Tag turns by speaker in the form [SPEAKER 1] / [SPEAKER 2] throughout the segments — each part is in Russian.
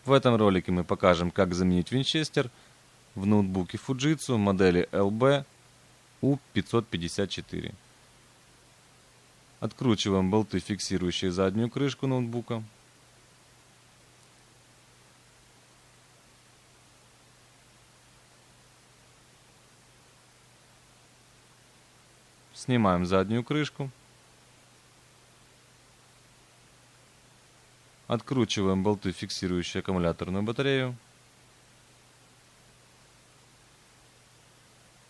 [SPEAKER 1] В этом ролике мы покажем, как заменить винчестер в ноутбуке Fujitsu модели LB U554. Откручиваем болты, фиксирующие заднюю крышку ноутбука. Снимаем заднюю крышку. Откручиваем болты, фиксирующие аккумуляторную батарею.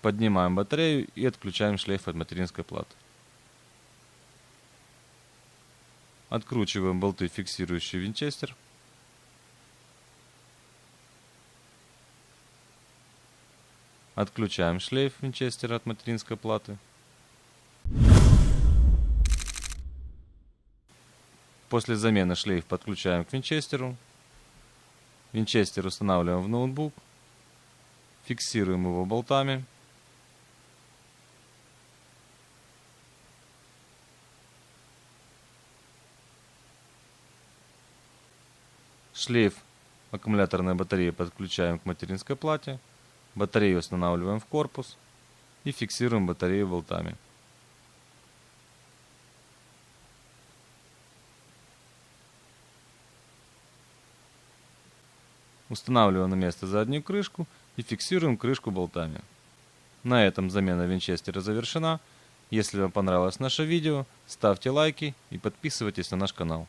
[SPEAKER 1] Поднимаем батарею и отключаем шлейф от материнской платы. Откручиваем болты, фиксирующие винчестер. Отключаем шлейф винчестера от материнской платы. После замены шлейф подключаем к винчестеру. Винчестер устанавливаем в ноутбук. Фиксируем его болтами. Шлейф аккумуляторной батареи подключаем к материнской плате. Батарею устанавливаем в корпус и фиксируем батарею болтами. Устанавливаем на место заднюю крышку и фиксируем крышку болтами. На этом замена винчестера завершена. Если вам понравилось наше видео, ставьте лайки и подписывайтесь на наш канал.